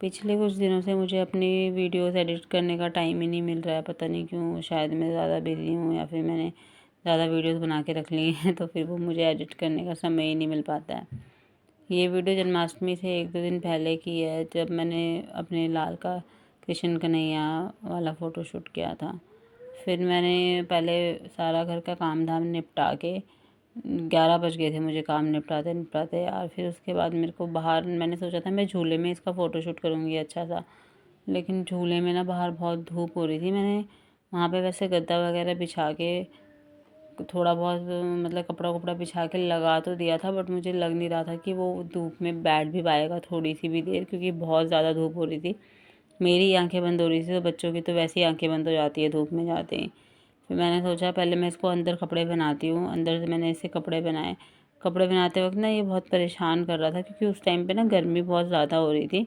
पिछले कुछ दिनों से मुझे अपनी वीडियोस एडिट करने का टाइम ही नहीं मिल रहा है। पता नहीं क्यों, शायद मैं ज़्यादा बिज़ी हूँ या फिर मैंने ज़्यादा वीडियोस बना के रख ली हैं तो फिर वो मुझे एडिट करने का समय ही नहीं मिल पाता है। ये वीडियो जन्माष्टमी से 1-2 दिन पहले की है, जब मैंने अपने लाल का कृष्ण कन्हैया वाला फ़ोटोशूट किया था। फिर मैंने पहले सारा घर का काम धाम निपटा के 11 बज गए थे मुझे काम निपटाते निपटाते यार। फिर उसके बाद मेरे को बाहर, मैंने सोचा था मैं झूले में इसका फ़ोटोशूट करूँगी अच्छा सा, लेकिन झूले में ना बाहर बहुत धूप हो रही थी। मैंने वहाँ पे वैसे गद्दा वगैरह बिछा के थोड़ा बहुत मतलब कपड़ा वपड़ा बिछा के लगा तो दिया था, बट मुझे लग नहीं रहा था कि वो धूप में बैठ भी पाएगा थोड़ी सी भी देर, क्योंकि बहुत ज़्यादा धूप हो रही थी। मेरी आंखें बंद हो रही थी, तो बच्चों की तो वैसे ही आंखें बंद हो जाती है धूप में जाते ही। फिर मैंने सोचा पहले मैं इसको अंदर कपड़े बनाती हूँ। अंदर से मैंने इससे कपड़े बनाए। कपड़े बनाते वक्त ना ये बहुत परेशान कर रहा था, क्योंकि उस टाइम पे ना गर्मी बहुत ज़्यादा हो रही थी,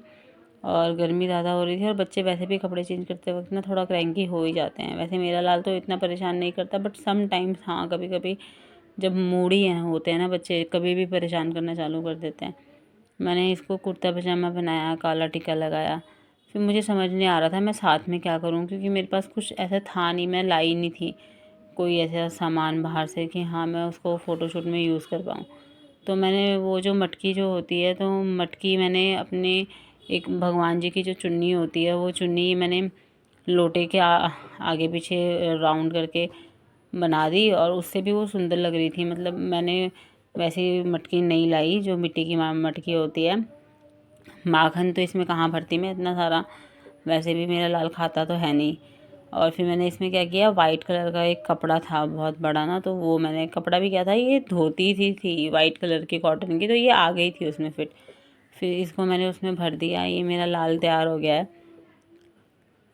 और गर्मी ज़्यादा हो रही थी, और बच्चे वैसे भी कपड़े चेंज करते वक्त ना थोड़ा क्रैंकी हो ही जाते हैं। वैसे मेरा लाल तो इतना परेशान नहीं करता, बट सम टाइम्स हाँ, कभी कभी जब मूडी हैं होते हैं ना बच्चे, कभी भी परेशान करना चालू कर देते हैं। मैंने इसको कुर्ता पजामा बनाया, काला टिक्का लगाया। फिर मुझे समझ नहीं आ रहा था मैं साथ में क्या करूं, क्योंकि मेरे पास कुछ ऐसा था नहीं, मैं लाई नहीं थी कोई ऐसा सामान बाहर से कि हाँ मैं उसको फ़ोटोशूट में यूज़ कर पाऊँ। तो मैंने वो जो मटकी जो होती है, तो मटकी मैंने अपने एक भगवान जी की जो चुन्नी होती है, वो चुन्नी मैंने लोटे के आगे पीछे राउंड करके बना दी, और उससे भी वो सुंदर लग रही थी। मतलब मैंने वैसी मटकी नहीं लाई जो मिट्टी की मटकी होती है। माखन तो इसमें कहाँ भरती मैं इतना सारा, वैसे भी मेरा लाल खाता तो है नहीं। और फिर मैंने इसमें क्या किया, वाइट कलर का एक कपड़ा था बहुत बड़ा ना, तो वो मैंने कपड़ा भी क्या था, ये धोती सी थी वाइट कलर की कॉटन की, तो ये आ गई थी उसमें फिट। फिर इसको मैंने उसमें भर दिया। ये मेरा लाल तैयार हो गया है।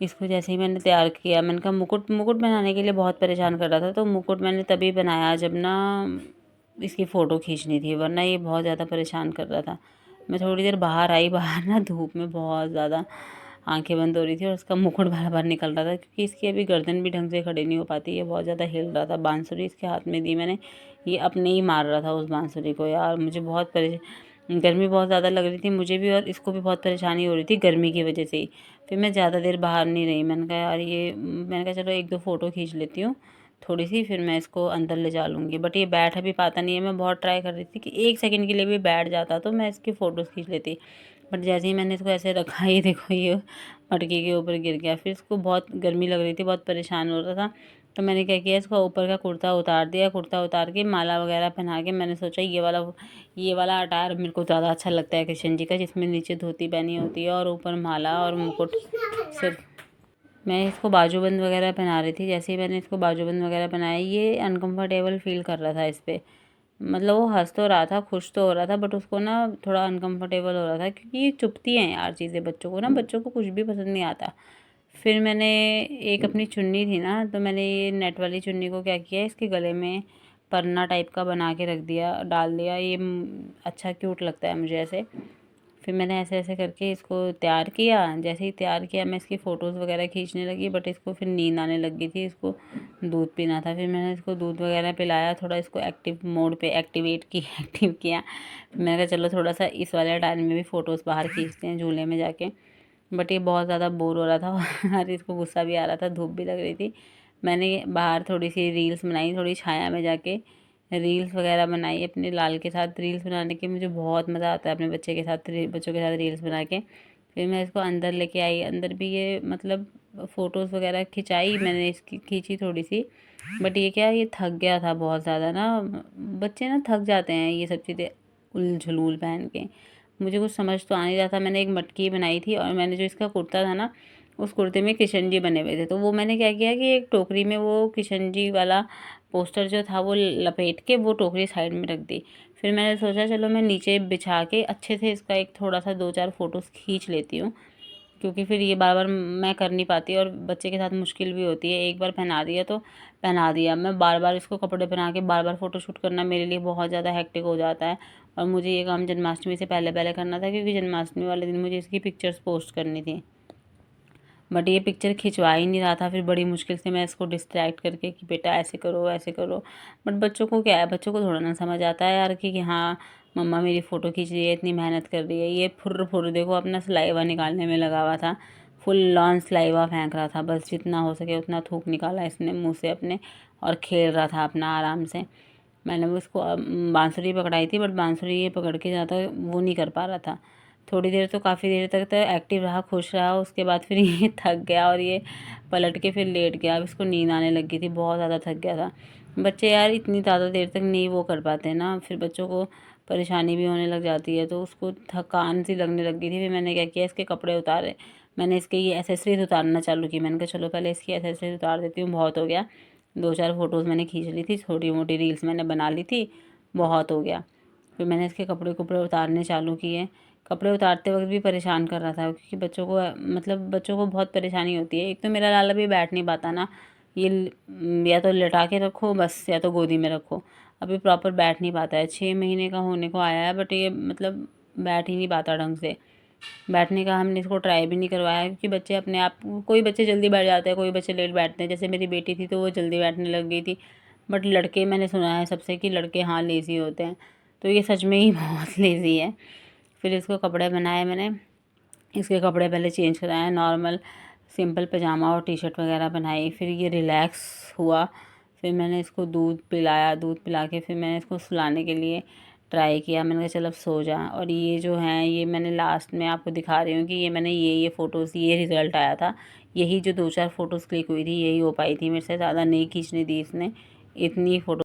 इसको जैसे ही मैंने तैयार किया, मैंने कहा मुकुट मुकुट बनाने के लिए बहुत परेशान कर रहा था, तो मुकुट मैंने तभी बनाया जब ना इसकी फ़ोटो खींचनी थी, वरना ये बहुत ज़्यादा परेशान कर रहा था। मैं थोड़ी देर बाहर आई, बाहर ना धूप में बहुत ज़्यादा आंखें बंद हो रही थी, और उसका मुकुट बार बार निकल रहा था, क्योंकि इसकी अभी गर्दन भी ढंग से खड़ी नहीं हो पाती, ये बहुत ज़्यादा हिल रहा था। बांसुरी इसके हाथ में दी मैंने, ये अपने ही मार रहा था उस बांसुरी को। यार मुझे बहुत गर्मी बहुत ज़्यादा लग रही थी मुझे भी, और इसको भी बहुत परेशानी हो रही थी गर्मी की वजह से ही। फिर मैं ज़्यादा देर बाहर नहीं रही। मैंने कहा यार ये, मैंने कहा चलो 1-2 फ़ोटो खींच लेती हूँ थोड़ी सी, फिर मैं इसको अंदर ले जा लूँगी। बट ये बैठ अभी पाता नहीं है। मैं बहुत ट्राई कर रही थी कि 1 सेकंड के लिए भी बैठ जाता तो मैं इसकी फ़ोटोज़ खींच लेती, बट जैसे ही मैंने इसको ऐसे रखा, ये देखो ये मटकी के ऊपर गिर गया। फिर इसको बहुत गर्मी लग रही थी, बहुत परेशान हो रहा था, तो मैंने क्या किया, इसका ऊपर का कुर्ता उतार दिया। कुर्ता उतार के माला वगैरह पहना के मैंने सोचा ये वाला अटायर मेरे को ज़्यादा अच्छा लगता है कृष्ण जी का, जिसमें नीचे धोती पहनी होती है और ऊपर माला और मुकुट। सिर्फ मैं इसको बाजूबंद वगैरह पहना रही थी। जैसे ही मैंने इसको बाजूबंद वगैरह पहनाया, ये अनकंफर्टेबल फील कर रहा था इस पे। मतलब वो हंस तो रहा था, खुश तो हो रहा था, बट उसको ना थोड़ा अनकंफर्टेबल हो रहा था, क्योंकि ये चुभती हैं यार चीज़ें बच्चों को ना, बच्चों को कुछ भी पसंद नहीं आता। फिर मैंने एक अपनी चुन्नी थी ना, तो मैंने ये नेट वाली चुन्नी को क्या किया, इसके गले में परना टाइप का बना के रख दिया, डाल दिया। ये अच्छा क्यूट लगता है मुझे ऐसे। फिर मैंने ऐसे ऐसे करके इसको तैयार किया। जैसे ही तैयार किया, मैं इसकी फ़ोटोज़ वगैरह खींचने लगी, बट इसको फिर नींद आने लग गई थी। इसको दूध पीना था। फिर मैंने इसको दूध वगैरह पिलाया, थोड़ा इसको एक्टिव मोड पे एक्टिवेट की एक्टिव किया। मैंने कहा चलो थोड़ा सा इस वाले टाइम में भी फ़ोटोज़ बाहर खींचते हैं झूले में जाके। बट ये बहुत ज़्यादा बोर हो रहा था और इसको गुस्सा भी आ रहा था, धूप भी लग रही थी। मैंने बाहर थोड़ी सी रील्स बनाई, थोड़ी छाया में जाके रील्स वगैरह बनाई अपने लाल के साथ। रील्स बनाने के मुझे बहुत मज़ा आता है अपने बच्चों के साथ रील्स बना के। फिर मैं इसको अंदर लेके आई। अंदर भी ये मतलब फ़ोटोज़ वगैरह खिंचाई मैंने, इसकी खींची थोड़ी सी। बट ये क्या, ये थक गया था बहुत ज़्यादा ना। बच्चे ना थक जाते हैं ये सब चीज़ें उल झुलूल पहन के। मुझे कुछ समझ तो आ नहीं रहा था। मैंने एक मटकी बनाई थी, और मैंने जो इसका कुर्ता था ना, उस कुर्ते में किशन जी बने हुए थे, तो वो मैंने क्या किया कि एक टोकरी में वो किशन जी वाला पोस्टर जो था वो लपेट के वो टोकरी साइड में रख दी। फिर मैंने सोचा चलो मैं नीचे बिछा के अच्छे से इसका एक थोड़ा सा 2-4 फ़ोटोज़ खींच लेती हूँ, क्योंकि फिर ये बार बार मैं कर नहीं पाती, और बच्चे के साथ मुश्किल भी होती है। एक बार पहना दिया तो पहना दिया, मैं बार बार इसको कपड़े पहना के बार बार फ़ोटोशूट करना मेरे लिए बहुत ज़्यादा हेक्टिक हो जाता है। और मुझे ये काम जन्माष्टमी से पहले पहले करना था, क्योंकि जन्माष्टमी वाले दिन मुझे इसकी पिक्चर्स पोस्ट करनी थी। बट ये पिक्चर खिंचवा ही नहीं रहा था। फिर बड़ी मुश्किल से मैं इसको डिस्ट्रैक्ट करके कि बेटा ऐसे करो ऐसे करो। बट बच्चों को क्या है, बच्चों को थोड़ा ना समझ आता है यार कि हाँ मम्मा मेरी फ़ोटो खींच रही है, इतनी मेहनत कर रही है। ये फुर्र फुर्र देखो अपना सलाइवा निकालने में लगा हुआ था, फुल लॉन सलाइवा फेंक रहा था। बस जितना हो सके उतना थूक निकाला इसने मुंह से अपने और खेल रहा था अपना आराम से। मैंने वो उसको बांसुरी पकड़ाई थी, बट बांसुरी ये पकड़ के ज़्यादा वो नहीं कर पा रहा था। थोड़ी देर तो काफ़ी देर तक तो एक्टिव रहा, खुश रहा। उसके बाद फिर ये थक गया और ये पलट के फिर लेट गया। अब इसको नींद आने लगी थी, बहुत ज़्यादा थक गया था। बच्चे यार इतनी ज़्यादा देर तक नहीं वो कर पाते ना, फिर बच्चों को परेशानी भी होने लग जाती है। तो उसको थकान सी लगने लग गई थी। फिर मैंने क्या किया, इसके कपड़े उतारे। मैंने इसके ये एसेसरीज उतारना चालू की। मैंने कहा चलो पहले इसकी एसेसरीज उतार देती हूँ, बहुत हो गया। 2-4 फ़ोटोज़ मैंने खींच ली थी, छोटी मोटी रील्स मैंने बना ली थी, बहुत हो गया। फिर मैंने इसके कपड़े उतारने चालू किए। कपड़े उतारते वक्त भी परेशान कर रहा था, क्योंकि बच्चों को मतलब बच्चों को बहुत परेशानी होती है। एक तो मेरा लाला भी बैठ नहीं पाता ना, ये या तो लेटा के रखो बस, या तो गोदी में रखो। अभी प्रॉपर बैठ नहीं पाता है, 6 महीने का होने को आया है, बट ये मतलब बैठ ही नहीं पाता ढंग से। बैठने का हमने इसको ट्राई भी नहीं करवाया, क्योंकि बच्चे अपने आप, कोई बच्चे जल्दी बैठ जाते हैं, कोई बच्चे लेट बैठते हैं। जैसे मेरी बेटी थी तो वो जल्दी बैठने लग गई थी, बट लड़के मैंने सुना है सबसे कि लड़के हाँ लेज़ी होते हैं, तो ये सच में ही बहुत लेज़ी है। फिर इसको कपड़े बनाए मैंने, इसके कपड़े पहले चेंज कराए, नॉर्मल सिंपल पजामा और टी शर्ट वगैरह बनाई। फिर ये रिलैक्स हुआ। फिर मैंने इसको दूध पिलाया, दूध पिला के फिर मैंने इसको सुलाने के लिए ट्राई किया। मैंने कहा चल अब सो जा। और ये जो हैं, ये मैंने लास्ट में आपको दिखा रही हूँ कि ये मैंने ये फ़ोटोज़, ये रिज़ल्ट आया था। यही जो 2-4 फ़ोटोज़ क्लिक हुई थी यही हो पाई थी मेरे से, ज़्यादा नहीं खींचने दी इसने। इतनी फ़ोटो